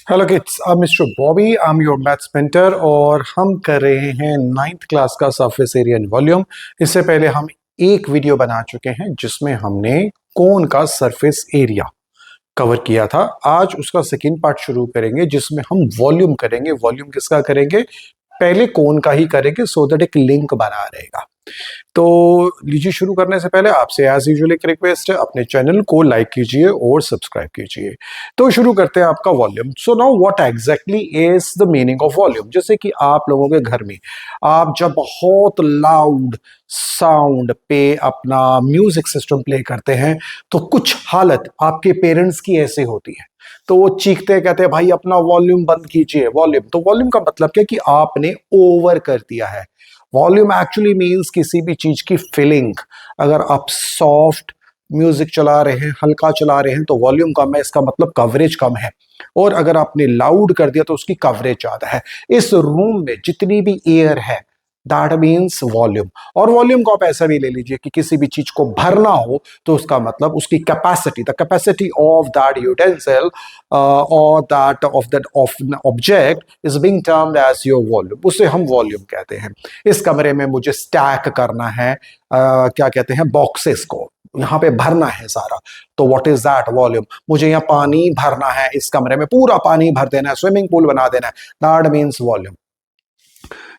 Hello kids, I mister Bobby, I am your maths mentor और हम कर रहे हैं नाइन्थ क्लास का सरफेस एरिया एंड वॉल्यूम। इससे पहले हम एक वीडियो बना चुके हैं जिसमें हमने कोन का सरफेस एरिया कवर किया था। आज उसका सेकंड पार्ट शुरू करेंगे जिसमें हम वॉल्यूम करेंगे। वॉल्यूम किसका करेंगे? पहले कोन का ही करेंगे सो दैट एक लिंक बना रहेगा। तो लीजिए, शुरू करने से पहले आपसे एज यूजुअल एक रिक्वेस्ट है, अपने चैनल को लाइक कीजिए और सब्सक्राइब कीजिए। तो शुरू करते हैं आपका volume. So now what exactly is the meaning of volume. जैसे कि आप लोगों के घर में आप जब बहुत लाउड साउंड पे अपना म्यूजिक सिस्टम प्ले करते हैं तो कुछ हालत आपके पेरेंट्स की ऐसे होती है, तो वो चीखते हैं, कहते हैं भाई अपना वॉल्यूम बंद कीजिए। वॉल्यूम, तो वॉल्यूम का मतलब क्या कि आपने ओवर कर दिया है। वॉल्यूम एक्चुअली मीन्स किसी भी चीज की फीलिंग। अगर आप सॉफ्ट म्यूजिक चला रहे हैं, हल्का चला रहे हैं, तो वॉल्यूम कम है, इसका मतलब कवरेज कम है। और अगर आपने लाउड कर दिया तो उसकी कवरेज ज्यादा है। इस रूम में जितनी भी एयर है दैट मीन्स वॉल्यूम। और वॉल्यूम को आप ऐसा भी ले लीजिए कि किसी भी चीज को भरना हो तो उसका मतलब उसकी capacity, the capacity of that utensil और that of object is being termed as your volume. उसे हम वॉल्यूम कहते हैं। इस कमरे में मुझे स्टैक करना है क्या कहते हैं, बॉक्सेस को, यहाँ पे भरना है सारा, तो व्हाट इज दैट? वॉल्यूम। मुझे यहाँ पानी भरना है, इस कमरे में पूरा पानी भर देना है, स्विमिंग पूल बना देना है, दैट मीन्स वॉल्यूम।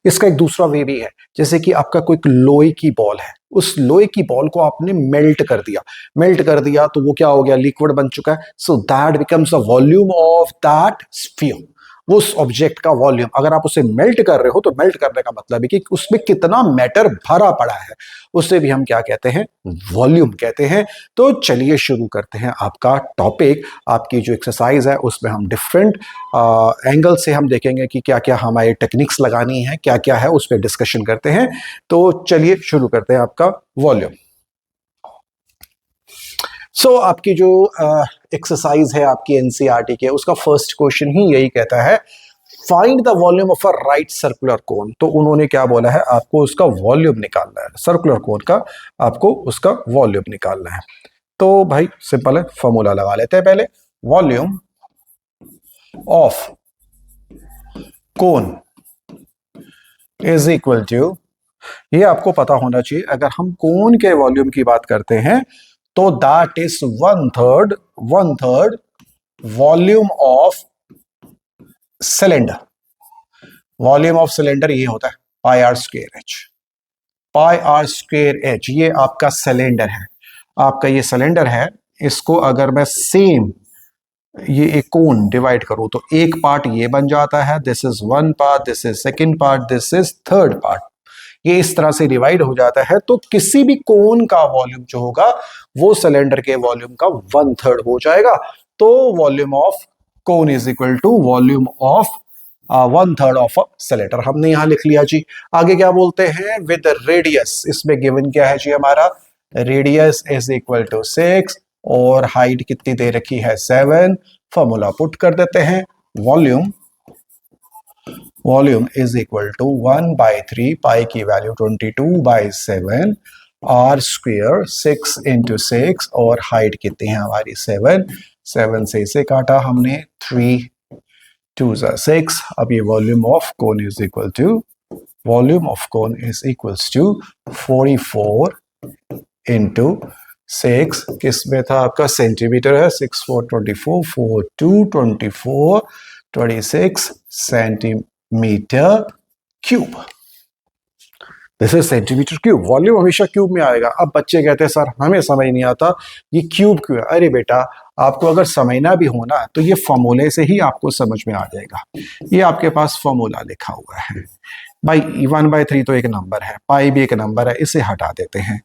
इसका एक दूसरा वे भी है, जैसे कि आपका कोई लोहे की बॉल है, उस लोहे की बॉल को आपने मेल्ट कर दिया तो वो क्या हो गया? लिक्विड बन चुका है। So that becomes the volume of that sphere, उस ऑब्जेक्ट का वॉल्यूम। अगर आप उसे मेल्ट कर रहे हो तो मेल्ट करने का मतलब है कि उसमें कितना मैटर भरा पड़ा है, उससे भी हम क्या कहते हैं? वॉल्यूम कहते हैं। तो चलिए शुरू करते हैं आपका टॉपिक। आपकी जो एक्सरसाइज है उसमें हम डिफरेंट एंगल से हम देखेंगे कि क्या क्या हमारी टेक्निक्स लगानी है, क्या क्या है, उस पर डिस्कशन करते हैं। तो चलिए शुरू करते हैं आपका वॉल्यूम। आपकी जो एक्सरसाइज है आपकी एनसीईआरटी के, उसका फर्स्ट क्वेश्चन ही यही कहता है, find the volume of a right circular कोन। तो उन्होंने क्या बोला है? आपको उसका वॉल्यूम निकालना है, सर्कुलर कोन का आपको उसका वॉल्यूम निकालना है। तो भाई सिंपल है, फॉर्मूला लगा लेते हैं पहले। Volume of cone is equal to, ये आपको पता होना चाहिए, अगर हम कोन के वॉल्यूम की बात करते हैं तो that is one third volume of cylinder. Volume of cylinder ये होता है pi are square h. Pi are square h, ये आपका सिलेंडर है। आपका ये सिलेंडर है, इसको अगर मैं सेम ये एक कोन डिवाइड करूं तो एक पार्ट ये बन जाता है, this is one part, this is second part, this is third part. ये इस तरह से डिवाइड हो जाता है। तो किसी भी कोन का वॉल्यूम जो होगा वो सिलेंडर के वॉल्यूम का वन थर्ड हो जाएगा। तो volume of cone is equal to volume of one third of a cylinder. हमने यहां लिख लिया जी। आगे क्या बोलते हैं? विद रेडियस, इसमें गिवन क्या है जी हमारा? रेडियस इज इक्वल टू 6 और हाइट कितनी दे रखी है? 7। फॉर्मूला पुट कर देते हैं। Volume is equal to 1/3, pi की वैल्यू 22/7, आर स्क्वेयर 6 इंटू 6 और हाइट कितनी है हमारी? 7 से इसे काटा हमने, 3 2 6। अब ये volume of cone is equal to, volume of cone is equals to 44 into 6, किस में था आपका? सेंटीमीटर है। 6 4 24, 4 2 24, 26 centimetre cube. This is centimetre cube. Volume हमेशा क्यूब में आएगा। अब बच्चे कहते हैं सर हमें समझ नहीं आता ये क्यूब क्यों है। अरे बेटा, आपको अगर समझना भी हो ना तो ये फॉर्मूले से ही आपको समझ में आ जाएगा। ये आपके पास फॉर्मूला लिखा हुआ है भाई, 1/3 तो एक नंबर है, पाई भी एक नंबर है, इसे हटा देते हैं।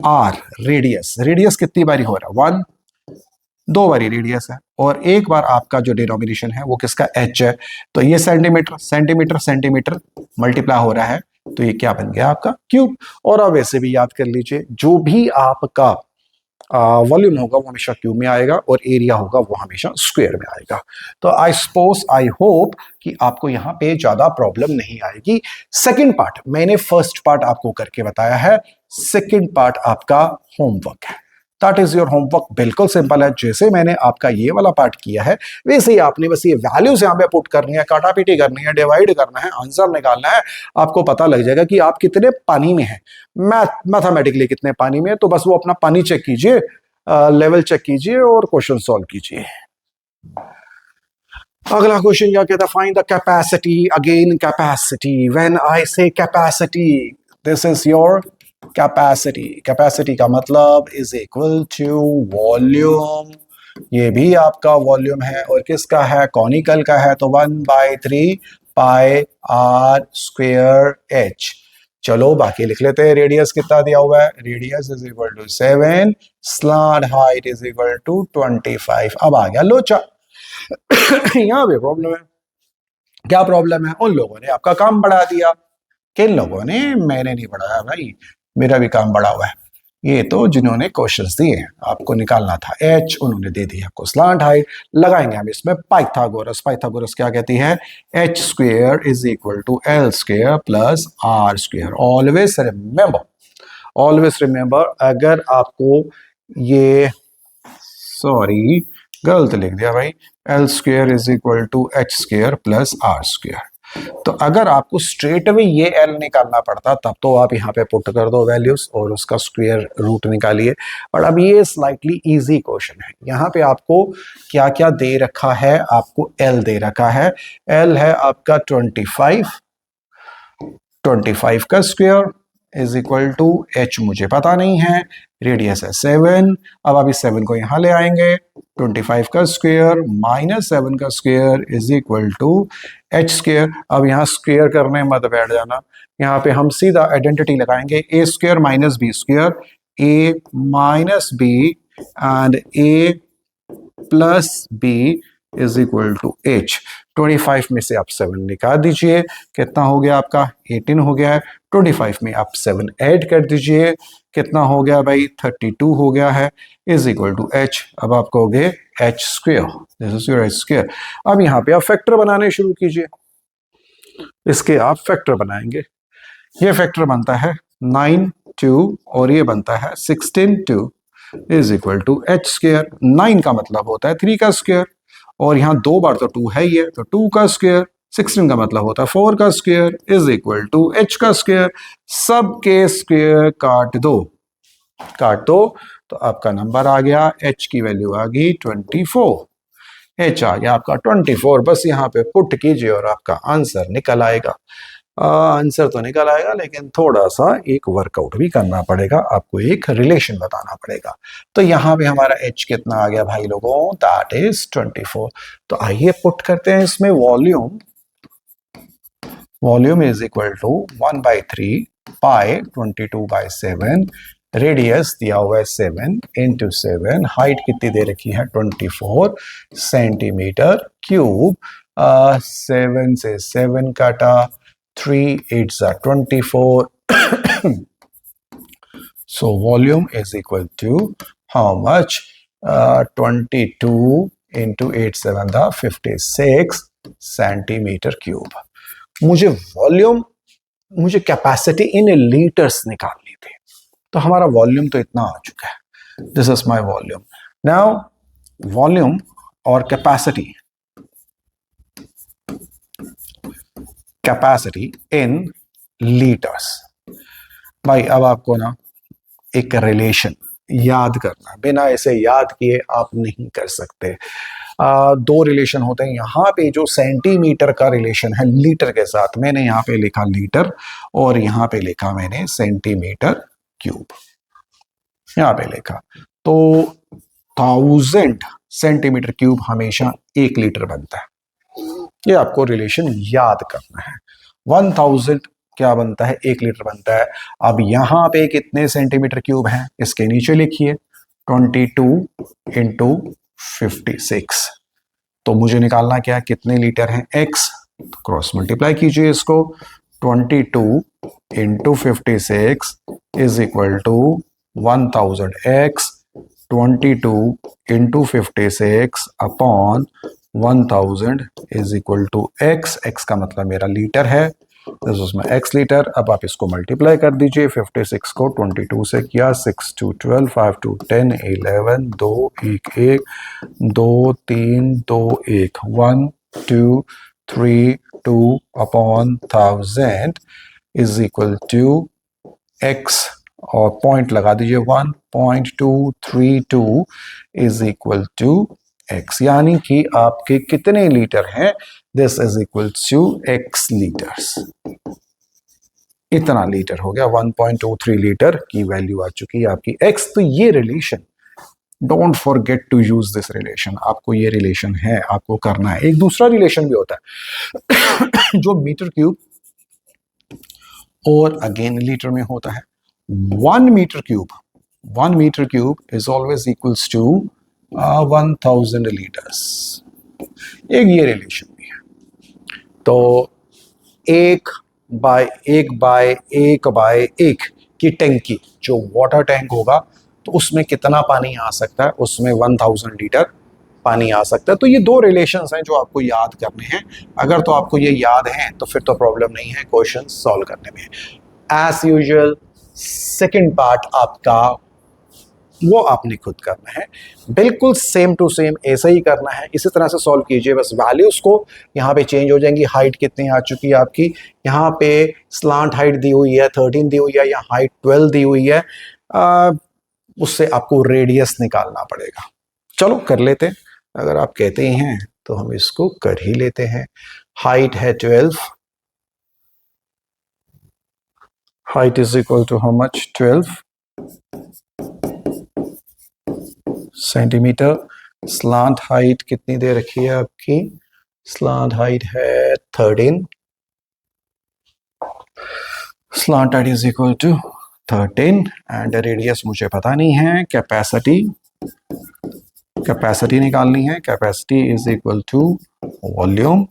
आर रेडियस, रेडियस कितनी बारी हो रहा है? 1, 2 बारी रेडियस है, और एक बार आपका जो डिनोमिनेशन है वो किसका? एच है। तो ये सेंटीमीटर सेंटीमीटर सेंटीमीटर मल्टीप्लाई हो रहा है, तो ये क्या बन गया? आपका क्यूब। और अब वैसे भी याद कर लीजिए, जो भी आपका वॉल्यूम होगा वो हमेशा क्यूब में आएगा और एरिया होगा वो हमेशा स्क्वायर में आएगा। तो आई होप कि आपको यहाँ पे ज्यादा प्रॉब्लम नहीं आएगी। सेकंड पार्ट मैंने फर्स्ट पार्ट आपको करके बताया है, सेकंड पार्ट आपका होमवर्क है। That is your homework. बिल्कुल सिंपल है, जैसे मैंने आपका ये वाला पार्ट किया है वैसे ही आपने बस ये वैल्यूज यहाँ पे पुट करनी है, काटापीटी करनी है, डिवाइड करना है, आंसर निकालना है। आपको पता लग जाएगा कि आप कितने पानी में हैं, मैथमेटिकली कितने पानी में है। तो बस वो अपना पानी चेक कीजिए, लेवल चेक कीजिए और क्वेश्चन सॉल्व कीजिए। अगला क्वेश्चन क्या कहता है, find the capacity. Again capacity, when I say capacity, this is your capacity. Capacity का मतलब इज इक्वल टू वॉल्यूम। ये भी आपका वॉल्यूम है और किसका है, कॉनिकल का है, तो 1/3 पाई आर स्क्वेयर एच। चलो बाकी लिख लेते हैं। रेडियस कितना दिया हुआ है, radius is equal to 7, slant height is equal to 25। अब आ गया लोचा। यहाँ पे प्रॉब्लम है। क्या प्रॉब्लम है, उन लोगों ने आपका काम बढ़ा दिया। किन लोगों ने, मैंने नहीं बढ़ाया भाई, मेरा भी काम बढ़ा हुआ है। ये तो जिन्होंने क्वेश्चंस दिए आपको निकालना था एच, उन्होंने दे दिया आपको स्लांट हाइट। लगाएंगे हम इसमें पाइथागोरस। पाइथागोरस क्या कहती है, H square is equal to L square plus R square. Always remember, अगर आपको ये, सॉरी गलत लिख दिया भाई, L square is equal to H square plus R square. तो अगर आपको स्ट्रेट अवे ये एल निकालना पड़ता तब तो आप यहाँ पे पुट कर दो वैल्यूज और उसका स्क्वायर रूट निकालिए। और अब ये स्लाइटली इजी क्वेश्चन है। यहाँ पे आपको क्या क्या दे रखा है, आपको एल दे रखा है। एल है आपका 25 का square is equal to H, मुझे पता नहीं है, रेडियस है 7। अब आप इस 7 को यहां ले आएंगे, 25 का स्क्वायर माइनस 7 का square is equal to H square. अब यहाँ स्क्वायर करने मत बैठ जाना, यहाँ पे हम सीधा आइडेंटिटी लगाएंगे, a square minus b square, a minus b and a plus b is equal to h. 25 में से आप 7 निकाल दीजिए, कितना हो गया आपका 18 हो गया है। 25 में आप 7 ऐड कर दीजिए, कितना हो गया भाई 32 हो गया है, इज इक्वल टू एच। अब आप कहोगे H square, this is your H square. अब यहाँ पे आप फैक्टर बनाने शुरू कीजिए, इसके आप फैक्टर बनाएंगे। ये फैक्टर बनता है 9 2 और ये बनता है 16 2 is equal to H square. 9 का मतलब होता है 3 का स्क्वेयर और यहाँ 2 बार तो 2 है ही है, तो 2 का स्क्वेयर। 16 का मतलब होता है 4 का square is equal to H का स्क्वेयर। सबके स्क्वेयर काट दो तो आपका नंबर आ गया, एच की वैल्यू आ गई 24, एच आ गया आपका 24। बस यहाँ पे पुट कीजिए और आपका आंसर निकल आएगा। आंसर तो निकल आएगा लेकिन थोड़ा सा एक वर्कआउट भी करना पड़ेगा, आपको एक रिलेशन बताना पड़ेगा। तो यहाँ पे हमारा h कितना आ गया भाई लोगों, दैट इज 24। तो आइए पुट करते हैं इसमें volume is equal to 1/3 pi 22/7, radius दिया हुआ है 7 इंटू 7, हाइट कितनी दे रखी है 24 सेंटीमीटर क्यूब। 7 से 7 काटा, 3 8s are 24. So volume is equal to how much? 22 into 8 7 the 56 centimetre cube. मुझे कैपेसिटी इन लीटर्स निकालनी थी, तो हमारा वॉल्यूम तो इतना आ चुका है। This is my volume. Now volume और कैपेसिटी इन लीटर्स। भाई अब आपको ना एक रिलेशन याद करना, बिना ऐसे याद किए आप नहीं कर सकते। 2 रिलेशन होते हैं। यहाँ पे जो सेंटीमीटर का रिलेशन है लीटर के साथ, मैंने यहाँ पे लिखा लीटर और यहाँ पे लिखा मैंने सेंटीमीटर क्यूब, यहाँ पे लिखा। तो 1000 सेंटीमीटर क्यूब हमेशा 1 लीटर बनता है, ये आपको रिलेशन याद करना है। 1000 क्या बनता है, 1 लीटर बनता है। अब यहां पे कितने सेंटीमीटर क्यूब हैं, इसके नीचे लिखिए 22 इंटू 56। तो मुझे निकालना क्या है, कितने लीटर हैं, x। क्रॉस मल्टीप्लाई कीजिए इसको, 22 into 56 is equal to 1000x। 22 into 56 upon 1000 is equal to x। x का मतलब मेरा लीटर है। दिस उसमें x लीटर। अब आप इसको मल्टीप्लाई कर दीजिए, 56 को 22 से किया, 6 2 12, 5 2 10, 11, 2 1 1, 2 3 2 1, 1 2 3 2 upon 1000 is equal to x, और पॉइंट लगा दीजिए 1.232 इज इक्वल टू x, यानी कि आपके कितने लीटर हैं? This is equal to x litres. इतना लीटर हो गया, 1.23 लीटर की वैल्यू आ चुकी है आपकी x। तो ये relation, don't forget to use this relation. आपको ये रिलेशन है, आपको करना है। एक दूसरा रिलेशन भी होता है जो मीटर क्यूब और अगेन लीटर में होता है। 1 metre cube is always equals to 1000 litres. एक ये रिलेशन भी है। तो एक बाय एक की टैंकी, जो वाटर टैंक होगा, तो उसमें कितना पानी आ सकता है? उसमें 1000 लीटर पानी आ सकता है। तो ये दो रिलेशंस हैं जो आपको याद करने हैं। अगर तो आपको ये याद हैं तो फिर तो प्रॉब्लम नहीं है क्वेश्चन सॉल्व करने में। एज यूजुअल सेकंड पार्ट आपका वो आपने खुद करना है, बिल्कुल सेम टू सेम ऐसा ही करना है। इसी तरह से सॉल्व कीजिए, बस वैल्यूज को यहाँ पे चेंज हो जाएंगी। हाइट कितनी आ चुकी है आपकी? यहाँ पे स्लांट हाइट दी हुई है 13 दी हुई है, या हाइट 12 दी हुई है। उससे आपको रेडियस निकालना पड़ेगा। चलो कर लेते हैं, अगर आप कहते हैं तो हम इसको कर ही लेते हैं। हाइट है 12, height is equal to how much? 12 centimetre. Slant height कितनी दे रखी है आपकी? स्लांट हाइट है 13। Slant height is equal to 13 and radius मुझे पता नहीं है। कैपेसिटी निकालनी है। Capacity is equal to volume,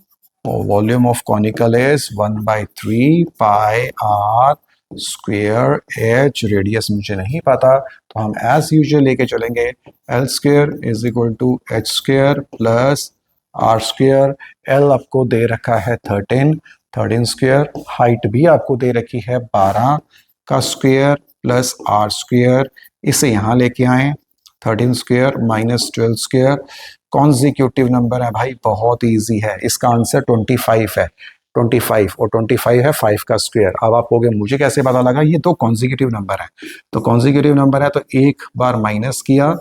और volume of conical is 1/3 pi are square h. Radius मुझे नहीं पता, तो हम एज यूजुअल लेके चलेंगे। L square is equal to H square plus R square. L आपको दे रखा है 13 स्क्वेयर। हाइट भी आपको दे रखी है 12 का स्क्वेयर प्लस आर स्क्वेयर। इसे यहाँ लेके आए, 13 square minus 12 square. Consecutive number है भाई, बहुत इजी है। इसका आंसर 25 है। 25 और 25 है 5 का स्क्वायर। अब आप कहोगे मुझे कैसे पता लगा? ये दो कॉन्जिक्यूटिव नंबर है, तो कॉन्जिक्यूटिव नंबर है तो एक बार माइनस किया,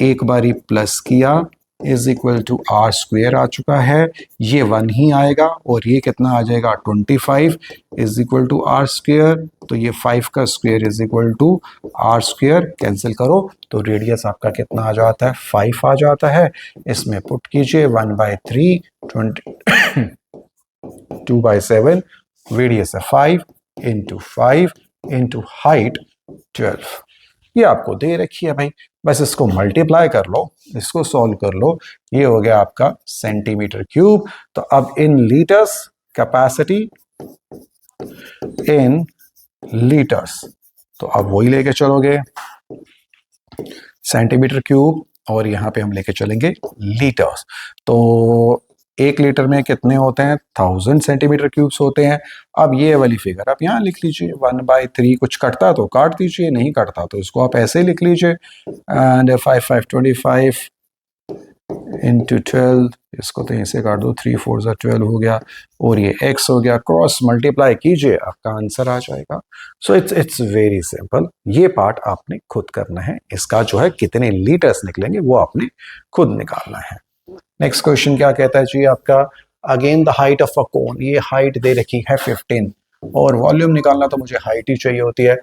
एक बार ही प्लस किया, is equal to are square आ चुका है। ये 1 ही आएगा, और ये कितना आ जाएगा? 25 is equal to are square. तो ये 5 का square is equal to are square. Cancel करो तो रेडियस आपका कितना आ जाता है? 5 आ जाता है। इसमें पुट कीजिए 1/3, 2/7, रेडियस है 5 इंटू 5 इंटू हाइट 12। ये आपको दे रखी है भाई, बस इसको मल्टीप्लाई कर लो, इसको सॉल्व कर लो। ये हो गया आपका सेंटीमीटर क्यूब। तो अब इन लीटर्स, कैपेसिटी इन लीटर्स, तो अब वही लेके चलोगे सेंटीमीटर क्यूब, और यहां पे हम लेके चलेंगे लीटर्स। तो 1 लीटर में कितने होते हैं? 1000 सेंटीमीटर क्यूब्स होते हैं। अब ये वाली फिगर आप यहाँ लिख लीजिए, 1/3। कुछ कटता तो काट दीजिए, नहीं कटता तो इसको आप ऐसे लिख लीजिए। एंड 5 5 25 इंटू 12, इसको तो ऐसे काट दो, 3 4 12 हो गया, और ये x हो गया। क्रॉस मल्टीप्लाई कीजिए, आपका आंसर आ जाएगा। So it's very simple. ये पार्ट आपने खुद करना है। इसका जो है कितने लीटर्स निकलेंगे वो आपने खुद निकालना है। नेक्स्ट क्वेश्चन क्या कहता है जी आपका? Again the height of a cone. ये हाइट दे रखी है 15, और वॉल्यूम निकालना तो मुझे हाइट ही चाहिए होती है।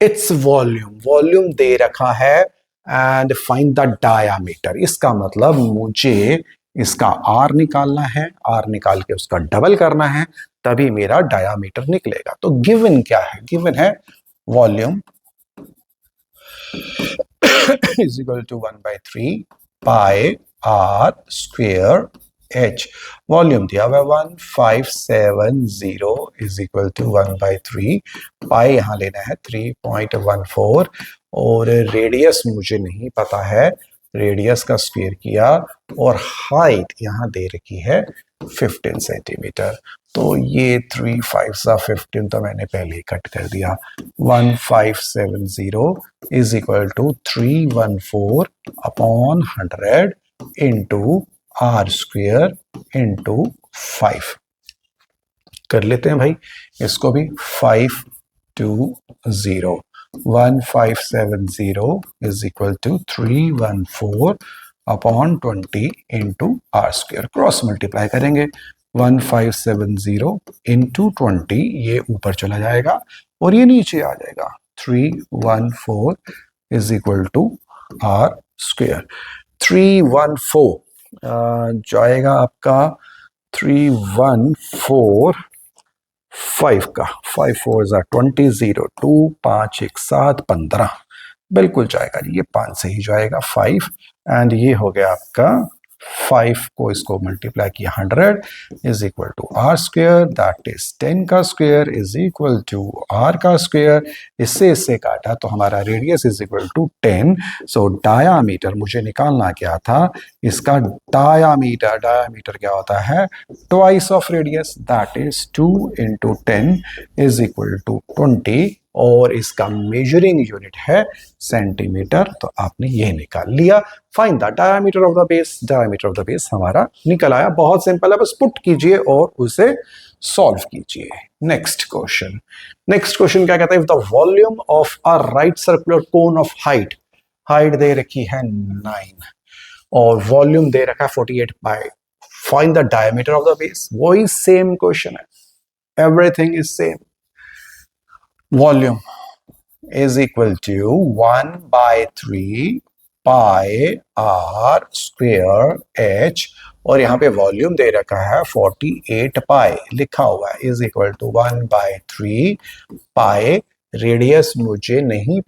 इट्स वॉल्यूम दे रखा है, एंड फाइंड द डायामीटर। इसका मतलब मुझे इसका आर निकालना है, आर निकाल के उसका डबल करना है, तभी मेरा डायामीटर निकलेगा। तो गिवन क्या है? गिवन है volume is equal to 1/3 pi are square H. Volume दिया हुआ 1570 इज इक्वल टू 1/3 पाई, यहां लेना है 3.14, और रेडियस मुझे नहीं पता है, रेडियस का स्क्वायर किया, और हाइट यहां दे रखी है 15 सेंटीमीटर। तो ये 3 5 सा 15 तो मैंने पहले ही कट कर दिया। 1570 is equal to 314 upon 100 into R square into 5। कर लेते हैं भाई इसको भी। 520 1570 is equal to 314 upon 20 into R square. Cross multiply करेंगे। 1570 इंटू 20, ये ऊपर चला जाएगा और ये नीचे आ जाएगा। 314 is equal to are square. 314 जाएगा आपका 314 5 का। 5 4 20 0 2 5 1 7 15 बिल्कुल जाएगा जी। ये 5 से ही जाएगा 5 एंड ये हो गया आपका 5 को इसको मल्टीप्लाई किया 100 is equal to are square, that is 10 का square is equal to R का स्क्वेयर। इससे काटा तो हमारा radius is equal to 10। So diameter मुझे निकालना क्या था, इसका डायामीटर क्या होता है, twice of radius, that is 2 into 10 is equal to 20 और इसका मेजरिंग यूनिट है सेंटीमीटर। तो आपने ये निकाल लिया। Find the diameter of the base. Diameter of the base हमारा निकल आया। बहुत सिंपल है, बस पुट कीजिए और उसे सॉल्व कीजिए। नेक्स्ट क्वेश्चन क्या कहता है, if the volume of a right circular cone of height दे रखी है 9 और वॉल्यूम दे रखा है 48 pi, find the diameter of the base. वही सेम क्वेश्चन है, everything is same. Volume is equal to 1/3 pi are square h और यहाँ पे वॉल्यूम दे रखा है 48 पाई लिखा हुआ है, is equal to 1/3 pi. Radius मुझे नहीं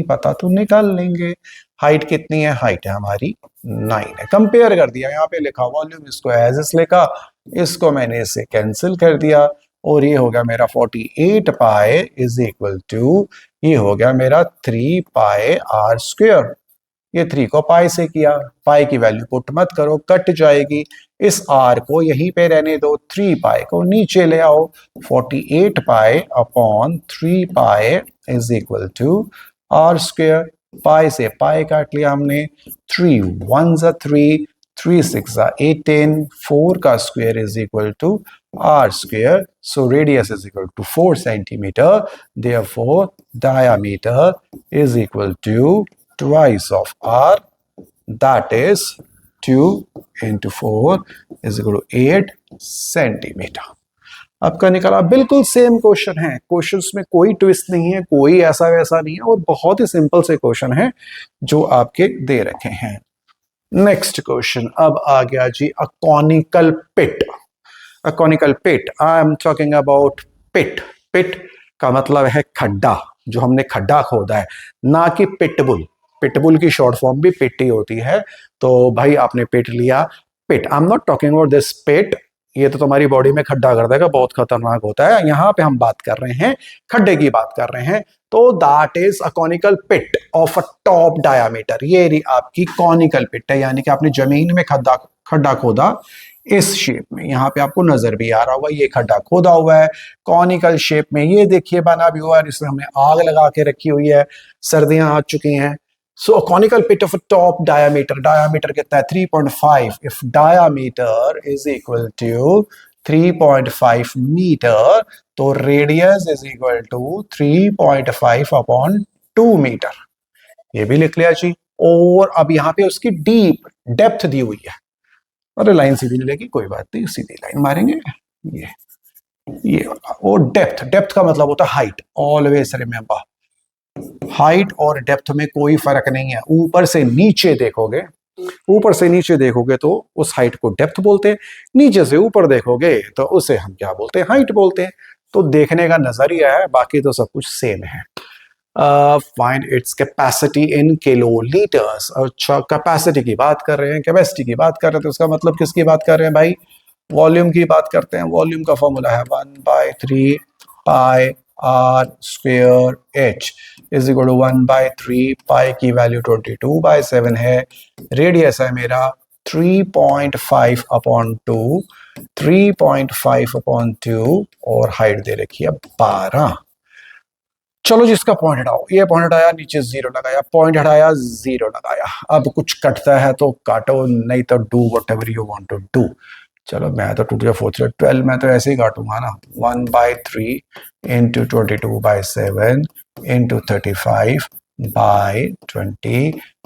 पता तो निकाल लेंगे। हाइट कितनी है, हाइट है हमारी 9 है। कंपेयर कर दिया, यहाँ पे लिखा वॉल्यूम, इसको एज इस लिखा, इसको मैंने इसे कैंसिल कर दिया और ये हो गया मेरा 48 पाई इज इक्वल टू, ये हो गया मेरा 3 पाई आर स्क्वेयर। ये 3 को पाई से किया, पाई की वैल्यू पुट मत करो, कट जाएगी। इस आर को यहीं पे रहने दो, 3 पाई को नीचे ले आओ। 48 pi upon 3 pi is equal to are square. Pi से पाई काट लिया हमने, 3 1 3, 3 6 18, 4 का square is equal to r square. So radius is equal to 4 centimeter. Therefore, diameter is equal to twice of r. That is 2 into 4 is equal to 8 centimeter. आपका निकाला। बिल्कुल same question है, questions में कोई ट्विस्ट नहीं है, कोई ऐसा वैसा नहीं है और बहुत ही सिंपल से क्वेश्चन है जो आपके दे रखे हैं। नेक्स्ट क्वेश्चन अब आ गया जी, a conical pit. A conical pit. I am talking about pit. Pit का मतलब है खड्डा, जो हमने खड्डा खोदा है, ना कि पिटबुल। पिटबुल की शॉर्ट फॉर्म भी पिट ही होती है। तो भाई आपने पिट लिया, pit. I am not talking about this pit, ये तो तुम्हारी बॉडी में खड्डा कर देगा, बहुत खतरनाक होता है। यहाँ पे हम बात कर रहे हैं खड्डे की बात कर रहे हैं। तो that is a conical pit of a top diameter. ये रही आपकी कॉनिकल पिट है, यानी कि आपने जमीन में खड्डा खोदा इस शेप में। यहाँ पे आपको नजर भी आ रहा होगा, ये खड्डा खोदा हुआ है कॉनिकल शेप में। ये देखिए बना भी हुआ है, इसमें हमने आग लगा के रखी हुई है, सर्दियां आ चुकी हैं। So conical pit of top diameter, diameter कितना है 3.5। If diameter is equal to 3.5 metre, तो radius is equal to 3.5 upon 2 metre. ये भी लिख लिया जी। और अब यहाँ पे उसकी डेप्थ दी हुई है, अरे लाइन सीधी मिलेगी, कोई बात नहीं, सीधी लाइन मारेंगे। ये और डेप्थ का मतलब होता है हाइट। ऑलवेज रिमेंबर, हाइट और डेप्थ में कोई फर्क नहीं है। ऊपर से नीचे देखोगे तो उस हाइट को डेप्थ बोलते हैं, नीचे से ऊपर देखोगे तो उसे हम क्या बोलते हैं, हाइट बोलते हैं। तो देखने का नजरिया है, बाकी तो सब कुछ सेम है। Find its capacity in kilolitres. अच्छा, कैपेसिटी की बात कर रहे हैं, कैपेसिटी की बात कर रहे हैं, तो उसका मतलब किसकी बात कर रहे हैं भाई, वॉल्यूम की बात करते हैं। वॉल्यूम का फॉर्मूला है 1/3 pi are square h is equal to 1/3 pi की वैल्यू 22/7 है। रेडियस है मेरा 3.5 अपॉन 2 3.5/2 और हाइट दे रखी है 12। चलो जिसका पॉइंट हटाओ, ये पॉइंट हटाया, नीचे 0 लगाया, पॉइंट हटाया, 0 लगाया। अब कुछ कटता है तो काटो, नहीं तो do whatever you want to do. चलो मैं तो 2 4 12 मैं तो ऐसे ही काटूंगा ना। 1/3 इंटू 22/7 इंटू 35/20,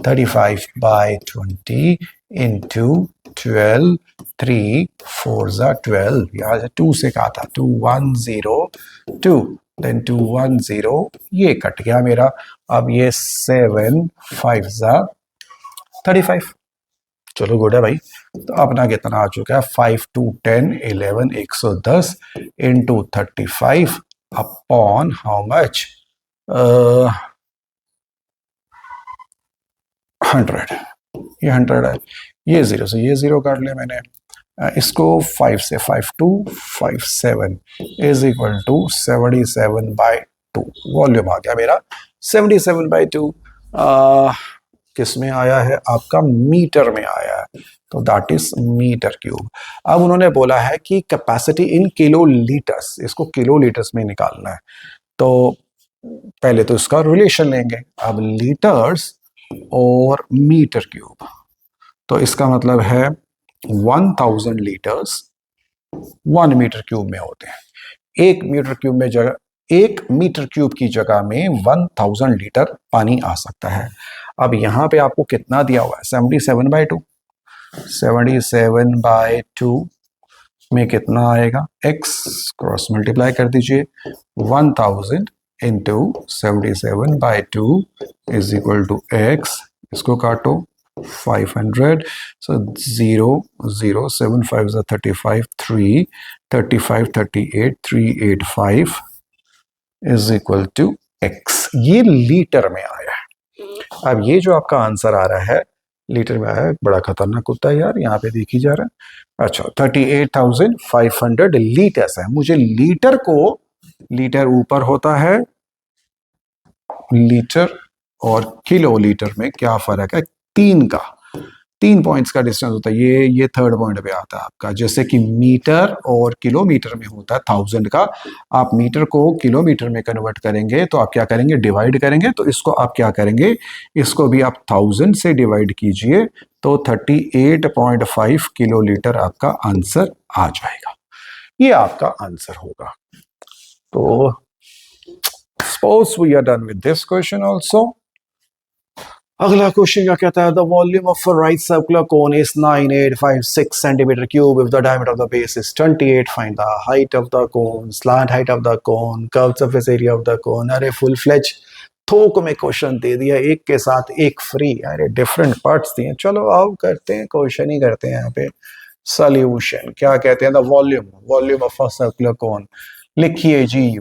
35/20 इंटू 12, 3 4 12। यहाँ से 2 से कहा था, 2102, देन 210, ये कट गया मेरा। अब ये 7 5 35। चलो गुड है भाई। तो अपना कितना आ चुका है, 5 2 10 11 110 इंटू 35 अपॉन हाउ मच, 100। ये 100 है, ये 0 से ये 0 काट लिया मैंने। इसको 5 से 5 2 5 7 इज इक्वल टू 77/2। वॉल्यूम आ गया मेरा 77/2। किस में आया है, आपका मीटर में आया है, तो दैट इज मीटर क्यूब। अब उन्होंने बोला है कि कैपेसिटी इन किलो लीटर्स, इसको किलो लीटर्स में निकालना है। तो पहले तो इसका रिलेशन लेंगे। अब लीटर्स और मीटर क्यूब, तो इसका मतलब है 1000 लीटर्स 1 मीटर क्यूब में होते हैं। 1 मीटर क्यूब की जगह में 1000 लीटर पानी आ सकता है। अब यहाँ पे आपको कितना दिया हुआ है, 77/2। 77/2 में कितना आएगा, x क्रॉस मल्टीप्लाई कर दीजिए। 1000 into 77/2 is equal to x, इसको काटो 500, so 0 0 7 5 35 3 35 38 385 is equal to x। ये लीटर में आया है। अब ये जो आपका आंसर आ रहा है लीटर में आया है, बड़ा खतरनाक कुत्ता है यार, यहाँ पे देखी जा रहा है। अच्छा 38,500 लीटर्स है। मुझे लीटर को, लीटर ऊपर होता है, लीटर और किलो लीटर में क्या फर्क है, 3 पॉइंट्स का डिस्टेंस होता है। ये थर्ड पॉइंट पे आता है आपका। जैसे कि मीटर और किलोमीटर में होता है 1000 का, आप मीटर को किलोमीटर में कन्वर्ट करेंगे तो आप क्या करेंगे, डिवाइड करेंगे। तो इसको आप क्या करेंगे, इसको भी आप 1000 से डिवाइड कीजिए, तो 38.5 किलोलीटर आपका आंसर आ जाएगा। ये आपका आंसर होगा। तो suppose we are done with this question also. अगला क्वेश्चन क्या कहता है, the volume of a right circular cone is 9856 centimetre cube if the diameter of the base is 28, find the height of the cone, slant height of the cone, curve surface area of the cone. अरे full fledge थोक में question दे दिया, एक के साथ एक free. अरे different parts दिए। चलो आओ करते हैं, क्वेश्चन ही करते हैं यहाँ पे। सॉल्यूशन क्या कहते हैं, the volume of a circular cone. लिखिए जी,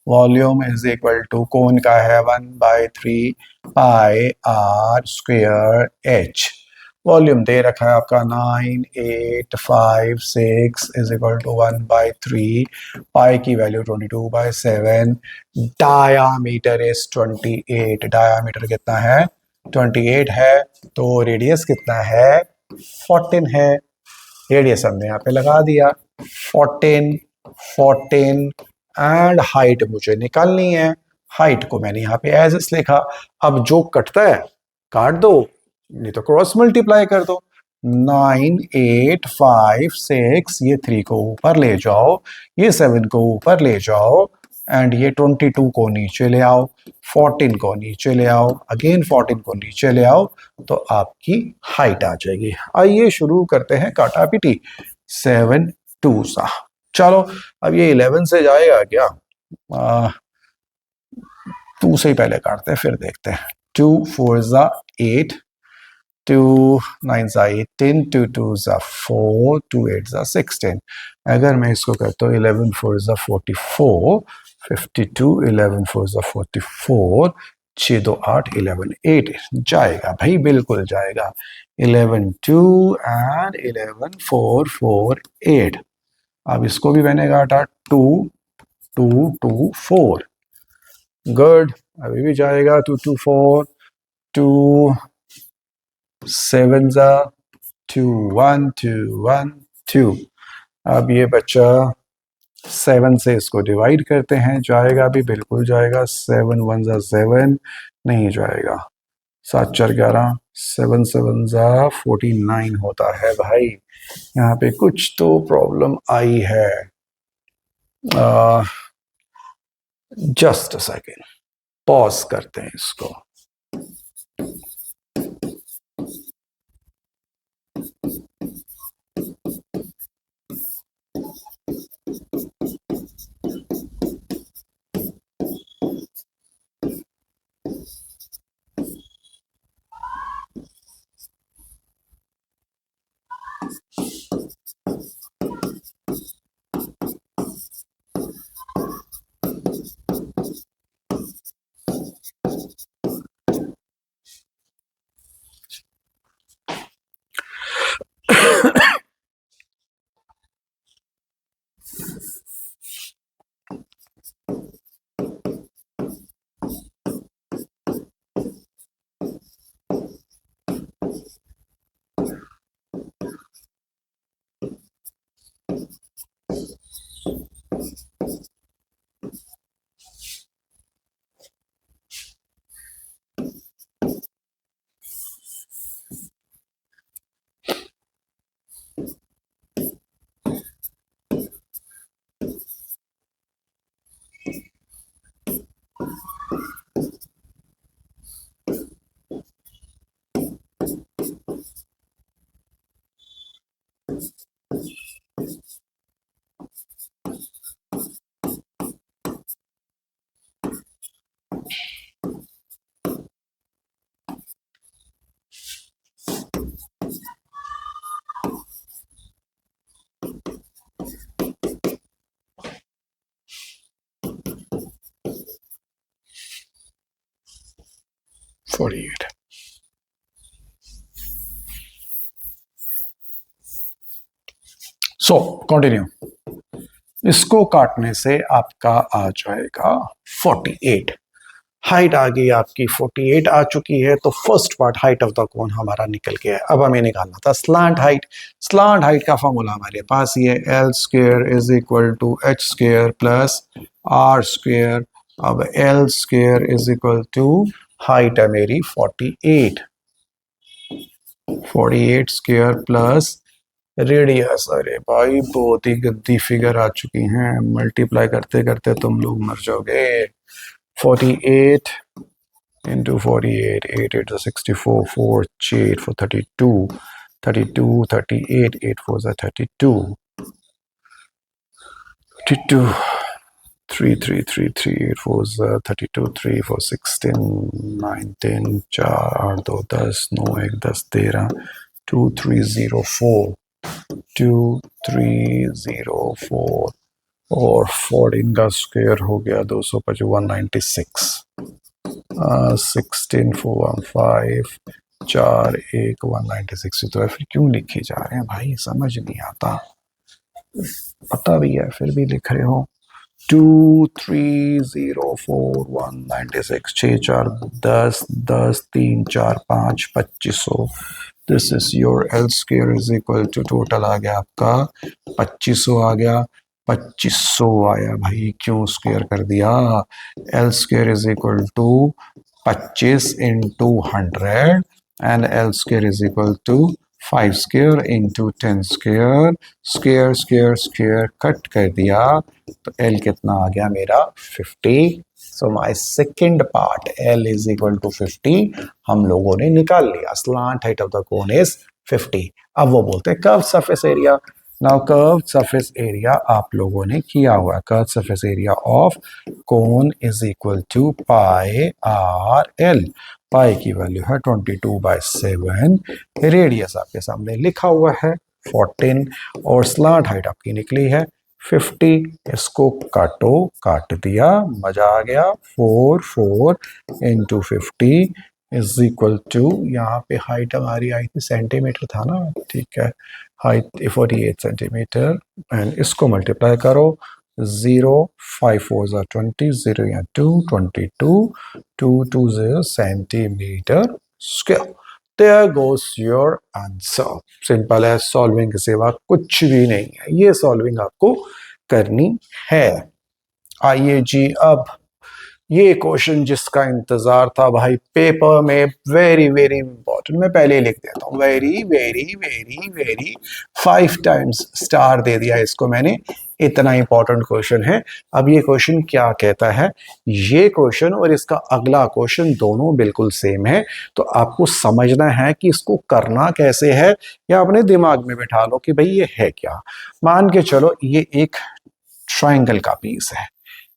वॉल्यूम इज इक्वल टू, कोन का है 1/3 pi are square H. Volume दे रखा है आपका 9856 इज इक्वल टू 1/3 पाई की वैल्यू 22/7। Diameter is 28। डायामीटर कितना है, 28 है। तो रेडियस कितना है, 14 है। रेडियस हमने यहाँ पे लगा दिया 14 एंड हाइट मुझे निकालनी है। हाइट को मैंने यहाँ पे एज इस लिखा। अब जो कटता है काट दो, नहीं तो क्रॉस मल्टीप्लाई कर दो। 9856, ये 3 को ऊपर ले जाओ, ये 7 को ऊपर ले जाओ, एंड ये 22 को नीचे ले आओ, 14 को नीचे ले आओ, अगेन 14 को नीचे ले आओ, तो आपकी हाइट आ जाएगी। आइए शुरू करते हैं काटा पीटी। 7 2 सा। चलो अब ये 11 से जाएगा क्या, 2 से ही पहले काटते हैं फिर देखते हैं। 2 4 8, 2 9 18, 2 2 4, 2 8 16। अगर मैं इसको करता हूँ 11 4 44, 52, 11 4 44, 6 2 8, 11 8 जाएगा भाई, बिल्कुल जाएगा। 11 2 एंड 11 4 4 8। अब इसको भी मैंने काटा 2 2 2 4, गुड। अभी भी जाएगा 2 2 4, 2 7 2 1 2 1, 2। अब ये बच्चा 7 से इसको डिवाइड करते हैं, जाएगा भी, बिल्कुल जाएगा। 7 1 जा 7, नहीं जाएगा। 7 4 11, 7 7 जा 49 होता है भाई। यहाँ पे कुछ तो प्रॉब्लम आई है। जस्ट अ सेकेंड, पॉज करते हैं इसको। Forty-eight. So continue. इसको काटने से आपका आ जाएगा 48। हाइट आ गई आपकी 48 आ चुकी है, तो first part height of the cone हमारा निकल गया है। अब हमें निकालना था स्लांट हाइट। स्लांट हाइट का फॉर्मूला हमारे पास ये L square is equal to H square plus R square. अब L square is equal to height है मेरी 48, 48 स्क्वेयर प्लस रेडियस। अरे भाई बहुत ही गंदी फिगर आ चुकी हैं, मल्टीप्लाई करते करते तुम लोग मर जाओगे। 48 into 48, 8 8 is 64, 4 8 for 32, 32 38, 8 4 is 32, 32 3 3 3 3 8 4 is 32, 3 4 16 9 10 4 2 10 9 1 10 13 2 3 0 4 2 3 0 4 और 14 का स्क्वायर हो गया 255, 16 4 5 4 1 196। तो फिर क्यों लिखे जा रहे हैं भाई, समझ नहीं आता। पता भी है फिर भी लिख रहे हो। 2 3 0 4 196, 6 4 10 10 3 4 5 2500। This is your L square is equal to, total आ गया आपका 2500 आ गया। 2500 आया भाई, क्यों स्क्वायर कर दिया। L square is equal to 25 into 100 and L square is equal to 5 square into 10 square. Square square square cut कर दिया, तो एल कितना आ गया मेरा 50। So my second part L is equal to 50 हम लोगों ने निकाल लिया। Slant height of the cone is 50। अब वो बोलते हैं curve surface area. Now curve surface area आप लोगों ने किया हुआ। Curve surface area of cone is equal to pi R L. Pi की वैल्यू है 22/7। रेडियस आपके सामने लिखा हुआ है 14 और स्लांट हाइट आपकी निकली है 50। इसको काटो, काट दिया, मजा आ गया। 4 4 इंटू 50 इज इक्वल टू, यहाँ पे हाइट हमारी आई थी सेंटीमीटर था ना, ठीक है, हाइट 48 सेंटीमीटर एंड इसको मल्टीप्लाई करो। 0 5 4 जा 20, 0 या 2 22, 2 2 0 centimetre square. There goes your answer. Simple है, सॉल्विंग के सिवा कुछ भी नहीं है, ये सॉल्विंग आपको करनी है। आइए जी, अब ये क्वेश्चन जिसका इंतजार था भाई पेपर में, वेरी वेरी इंपॉर्टेंट, मैं पहले ही लिख देता हूँ, very very very very, 5 times star दे दिया इसको मैंने, इतना इंपॉर्टेंट क्वेश्चन है। अब ये क्वेश्चन क्या कहता है, ये क्वेश्चन और इसका अगला क्वेश्चन दोनों बिल्कुल सेम है, तो आपको समझना है कि इसको करना कैसे है, या अपने दिमाग में बैठा लो कि भाई ये है क्या। मान के चलो ये एक ट्रायंगल का पीस है,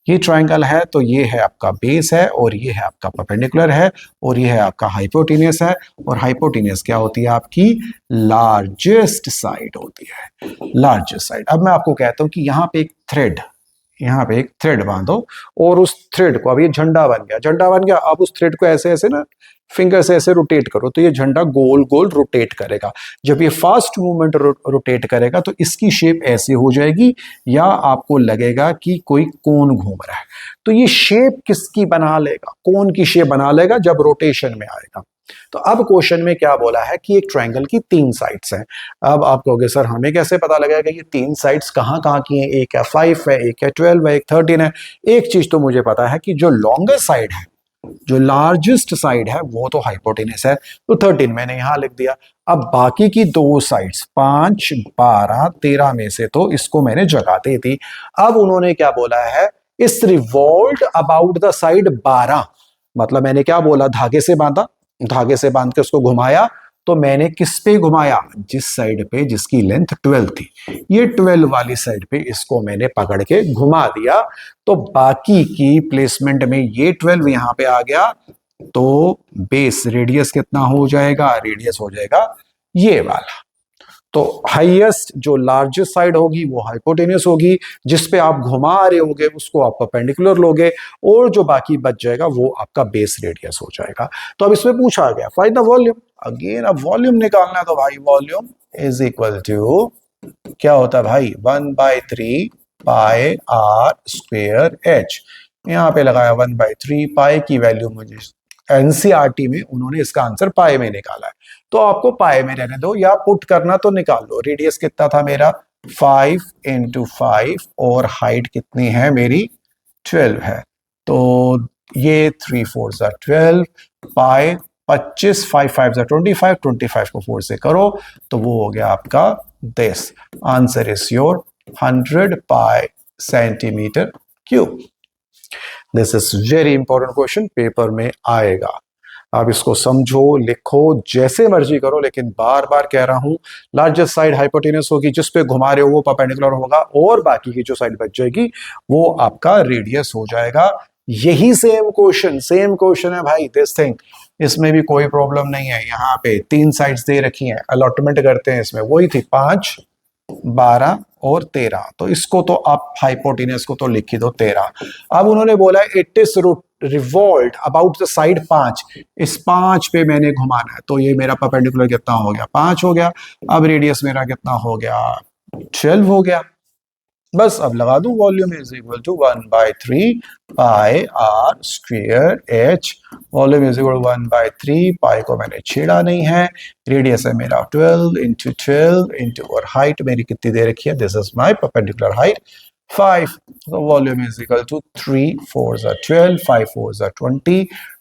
ये ट्रायंगल है, तो ये है आपका बेस है, और ये है आपका परपेंडिकुलर है, और ये है आपका हाइपोटेन्यूस है, और हाइपोटेन्यूस क्या होती है आपकी, लार्जेस्ट साइड होती है, लार्जेस्ट साइड। अब मैं आपको कहता हूं कि यहाँ पे एक थ्रेड, यहाँ पे एक थ्रेड बांधो, और उस थ्रेड को, अब ये झंडा बन गया, झंडा बन गया, अब उस थ्रेड को ऐसे ऐसे ना फिंगर से ऐसे रोटेट करो, तो ये झंडा गोल गोल रोटेट करेगा। जब ये फास्ट मूवमेंट रोटेट करेगा तो इसकी शेप ऐसे हो जाएगी, या आपको लगेगा कि कोई कोन घूम रहा है। तो ये शेप किसकी बना लेगा, कोन की शेप बना लेगा जब रोटेशन में आएगा। तो अब क्वेश्चन में क्या बोला है कि एक ट्रायंगल की 3 साइड्स हैं। अब आप कहोगे सर हमें कैसे पता लगेगा ये 3 साइड्स कहाँ कहाँ की हैं, एक है 5 है, एक है 12 है, एक 13 है। एक चीज तो मुझे पता है कि जो लॉन्गेस्ट साइड है, जो लार्जेस्ट साइड है, वो तो हाइपोटेनस है, तो 13 मैंने यहां लिख दिया। अब बाकी की 2 साइड्स 5, 12, 13 में से तो इसको मैंने जगह दे दी। अब उन्होंने क्या बोला है, इस रिवॉल्व अबाउट द साइड 12, मतलब मैंने क्या बोला, धागे से बांधा, धागे से बांध के उसको घुमाया, तो मैंने किस पे घुमाया, जिस साइड पे जिसकी लेंथ 12 थी, ये 12 वाली साइड पे इसको मैंने पकड़ के घुमा दिया। तो बाकी की प्लेसमेंट में ये 12 यहां पे आ गया, तो बेस रेडियस कितना हो जाएगा, रेडियस हो जाएगा ये वाला। तो हाईएस्ट जो लार्जेस्ट साइड होगी वो हाइपोटेन्यूस होगी, जिस पे आप घुमा रहे होगे उसको आप परपेंडिकुलर लोगे, और जो बाकी बच जाएगा वो आपका बेस रेडियस हो जाएगा। तो अब इसमें पूछा गया फाइंड द वॉल्यूम, अगेन अब वॉल्यूम निकालना है, तो भाई वॉल्यूम इज इक्वल टू क्या होता है भाई, 1/3 पाई आर स्क्वेयर एच। यहाँ पे लगाया 1/3 पाई की वैल्यू, मुझे एनसीईआरटी में उन्होंने इसका आंसर पाई में निकाला है, तो आपको पाई में रहने दो, या पुट करना तो निकाल लो। रेडियस कितना था मेरा 5 × 5, और हाइट कितनी है मेरी 12 है, तो ये 3 4 12 पाई 25, 5 5 25, 25 को 4 से करो तो वो हो गया आपका this answer is your 100 pi centimetre cube. This is very important question, paper में आएगा। आप इसको समझो, लिखो, जैसे मर्जी करो, लेकिन बार बार कह रहा हूं लार्जेस्ट साइड हाइपोटेन्यूस होगी, जिस पे घुमा रहे हो वो परपेंडिकुलर होगा, और बाकी की जो साइड बच जाएगी वो आपका रेडियस हो जाएगा। यही सेम क्वेश्चन है भाई, दिस थिंग, इसमें भी कोई प्रॉब्लम नहीं है। यहाँ पे 3 साइड्स दे रखी हैं, अलॉटमेंट करते हैं, इसमें वही थी 5, 12 और 13, तो इसको तो आप हाइपोटेन्यूस को तो लिख ही दो 13। अब उन्होंने बोला it is revolve about the side 5, इस 5 पे मैंने घुमाना है, तो ये मेरा परपेंडिकुलर कितना हो गया, 5 हो गया। अब रेडियस मेरा कितना हो गया, 12 हो गया। बस अब लगा दूं, volume is equal to 1/3 pi are square H. Volume is equal 1/3 pi को मैंने छेड़ा नहीं है, रेडियस है मेरा 12 × 12 इंटू, और हाइट मेरी कितनी दे रखी है, this is my perpendicular height 5। so volume is equal to 3 4s are 12, 5 4s are 20,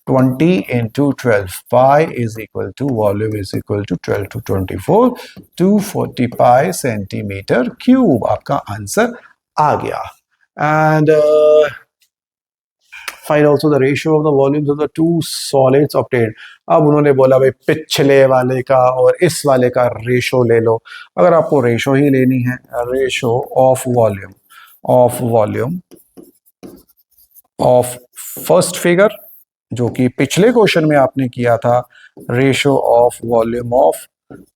20 into 12 pi is equal to, volume is equal to 12 to 24, 240 pi centimeter cube। आपका आंसर आ गया। And find also the ratio of the volumes of the two solids obtained। अब उन्होंने बोला भाई पिछले वाले का और इस वाले का रेशो ले लो। अगर आपको रेशो ही लेनी है, ratio of volume of first figure, जो कि पिछले क्वेश्चन में आपने किया था, ratio of volume of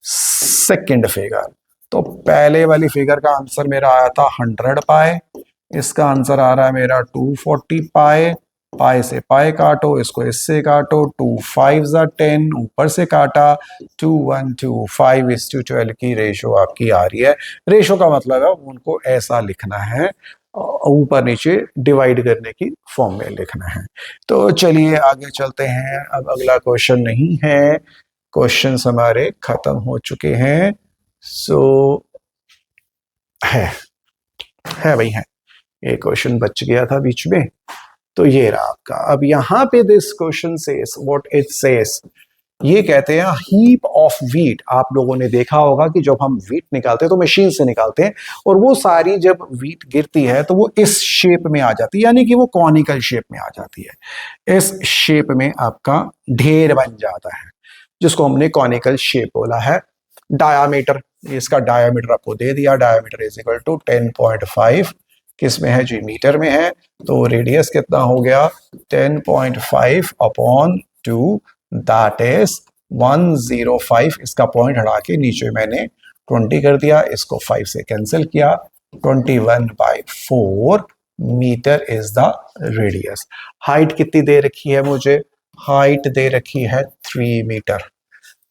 second figure. तो पहले वाली फिगर का आंसर मेरा आया था 100 पाई, इसका आंसर आ रहा है मेरा 240 पाई। पाई से पाई काटो, इसको इससे काटो, 2 5s are 10, ऊपर से काटा, 2 1 2 5:12 की रेशो आपकी आ रही है। रेशो का मतलब है उनको ऐसा लिखना है, ऊपर नीचे डिवाइड करने की फॉर्म में लिखना है। तो चलिए आगे चलते हैं। अब अगला क्वेश्चन नहीं है, क्वेश्चंस हमारे खत्म हो चुके हैं। सो है भाई है, एक क्वेश्चन बच गया था बीच में, तो ये रहा आपका। अब यहाँ पे this question says what it says, ये कहते हैं हीप ऑफ व्हीट। आप लोगों ने देखा होगा कि जब हम व्हीट निकालते हैं तो मशीन से निकालते हैं, और वो सारी जब व्हीट गिरती है तो वो इस शेप में आ जाती है, यानी कि वो कॉनिकल शेप में आ जाती है। इस शेप में आपका ढेर बन जाता है, जिसको हमने कॉनिकल शेप बोला है। डायामीटर, इसका डायामीटर आपको दे दिया, डायामीटर इज इक्वल टू 10.5, किस में है जी, मीटर में है। तो रेडियस कितना हो गया, 10.5 अपॉन 2, दैट इज 105। इसका पॉइंट हटा के नीचे मैंने 20 कर दिया, इसको 5 से कैंसिल किया, 21/4 metre is the radius. Height कितनी दे रखी है मुझे, हाइट दे रखी है 3 metre,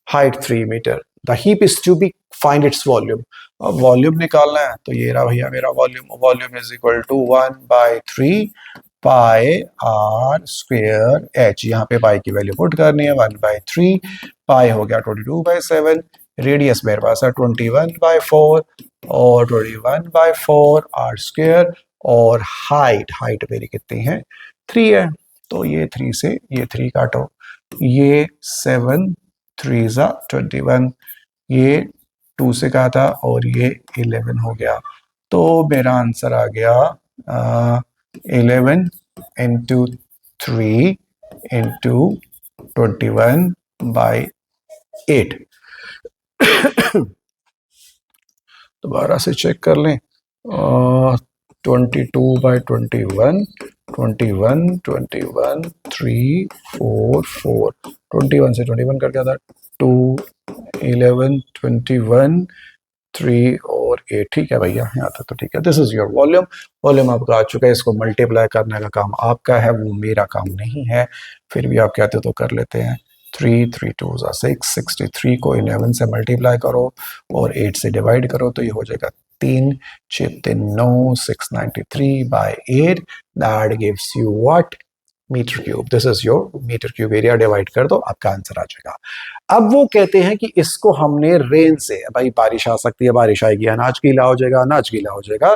height 3 metre. The heap is to be find its volume. अब वॉल्यूम निकालना है तो ये रहा भैया मेरा volume. Volume is equal to 1/3 pi are square H. यहाँ पे पाई की वैल्यू पुट करनी है, 1/3 पाई हो गया 22/7। रेडियस मेरे पास है 21/4 और 21/4 आर स्क्वेयर, और हाइट, हाइट मेरी कितनी है, 3 है। तो ये 3 से ये 3 काटो, ये 7 3 21, ये 2 से काटा और ये 11 हो गया। तो मेरा आंसर आ गया 11 इंटू 3 इंटू 21/8। दोबारा से चेक कर लें, 22/21, 21 21 3 4 4, 21 से 21 कर गया था, 2 11 21 3 और 8। ठीक है भैया, यहाँ तक तो ठीक है। This is your volume. Volume आपका आ चुका है, इसको मल्टीप्लाई करने का काम आपका है, वो मेरा काम नहीं है। फिर भी आप कहते हो तो कर लेते हैं। 3 3 2 6, 63 को 11 से मल्टीप्लाई करो और 8 से डिवाइड करो, तो ये हो जाएगा 3 6 3 9, 693/8। That gives you what, metre cube. This is your metre cube area. Divide कर दो, आपका आंसर आ जाएगा। अब वो कहते हैं कि इसको हमने रेन से, भाई बारिश आ सकती है, बारिश आएगी, अनाज गीला हो जाएगा, अनाज गीला हो जाएगा,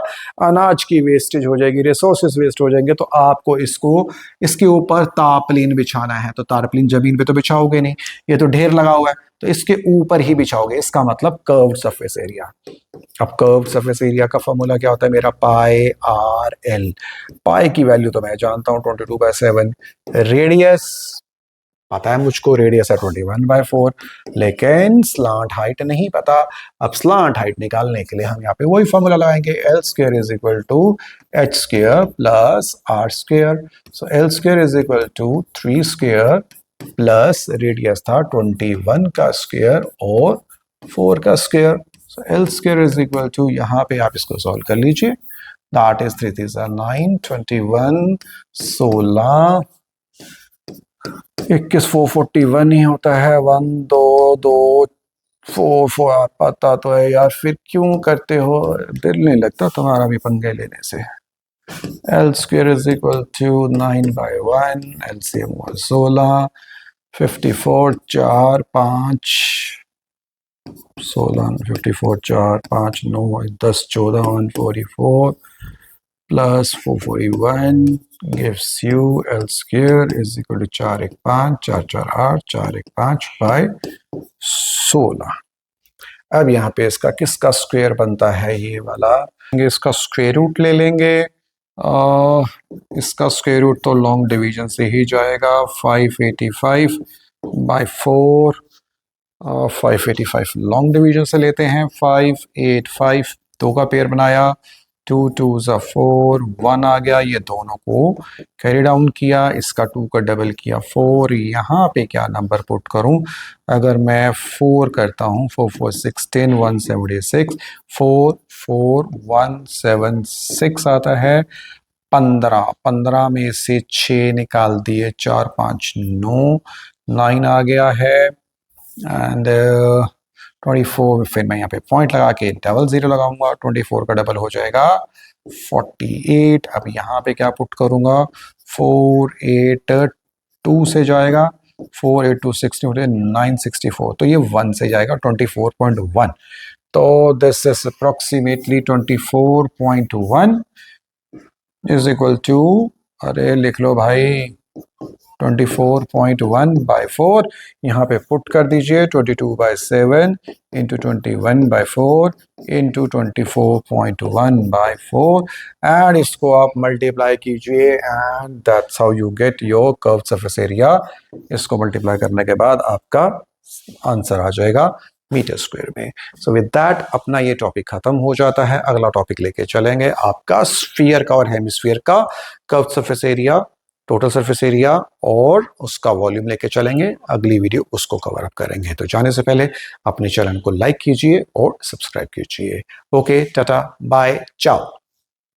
अनाज की वेस्टेज हो जाएगी, रिसोर्सेज वेस्ट हो जाएंगे, तो आपको इसको इसके ऊपर तारपलीन बिछाना है। तो तारपलीन जमीन पे तो बिछाओगे नहीं, ये तो ढेर लगा हुआ है, तो इसके ऊपर ही बिछाओगे। इसका मतलब कर्व्ड सरफेस एरिया। अब कर्व्ड सरफेस एरिया का फॉर्मूला क्या होता है मेरा, पाई आर एल। पाई की वैल्यू तो मैं जानता हूँ 22/7, रेडियस पता है मुझको, रेडियस है 21/4, लेकिन स्लांट हाइट नहीं पता। अब स्लांट हाइट निकालने के लिए हम यहाँ पे वही फॉर्मूला लगाएंगे, L square is equal to H square plus R square. So L square is equal to 3 square plus radius था 21 का स्क्वायर और 4 का square. So L square is equal to, यहाँ पे आप इसको सॉल्व कर लीजिए, दैट इज 3 3 9 21 16 21 441 ही होता है, 1 2 2 4 4। पता तो है यार, फिर क्यों करते हो, दिल नहीं लगता तुम्हारा भी पंगे लेने से। L square is equal to 9/1, LCM हुआ 16, 54 4 5 16, 54 4 5 9 10 14 144 plus 441 gives you L square is equal to 4 1 5 4 4 8 4 1 5 bye 16। अब यहाँ पे इसका किसका स्क्वायर बनता है, ये वाला, इसका स्क्वायर रूट ले लेंगे। इसका स्क्वायर रूट तो लॉन्ग डिवीजन से ही जाएगा, 585/4, 585 लॉन्ग डिवीजन से लेते हैं, 585 दो का पेयर बनाया, 2 2 4 1 आ गया, ये दोनों को कैरी डाउन किया, इसका 2 का डबल किया 4। यहाँ पे क्या नंबर पुट करूँ, अगर मैं 4 करता हूँ, 4 4 16 176, 4 4 176 आता है। 15 में से 6 निकाल दिए, 4 5 9 9 आ गया है, एंड 24। फिर मैं यहाँ पे पॉइंट लगा के डबल 0 लगाऊंगा, 24 का डबल हो जाएगा 48। अब यहाँ पे क्या पुट करूंगा, 4 8 2 से जाएगा, 4 8 2 60 होते 964, तो ये 1 से जाएगा 24.1। तो this is approximately 24.1 is equal to, अरे लिख लो भाई, 24.1/4। यहाँ पे पुट कर दीजिए 22/7 इंटू 21/4 इंटू 24.1/4 एंड इसको आप मल्टीप्लाई कीजिए and that's how you get your curve surface area. इसको मल्टीप्लाई करने के बाद आपका आंसर आ जाएगा मीटर स्क्वायर में। सो विद दैट अपना ये टॉपिक खत्म हो जाता है। अगला टॉपिक लेके चलेंगे आपका स्फीयर का और हेमिस्फीयर का curve surface area, total surface area और उसका वॉल्यूम लेके चलेंगे। अगली वीडियो उसको कवर अप करेंगे। तो जाने से पहले अपने चैनल को लाइक कीजिए और सब्सक्राइब कीजिए। ओके, टाटा, बाय, चाओ।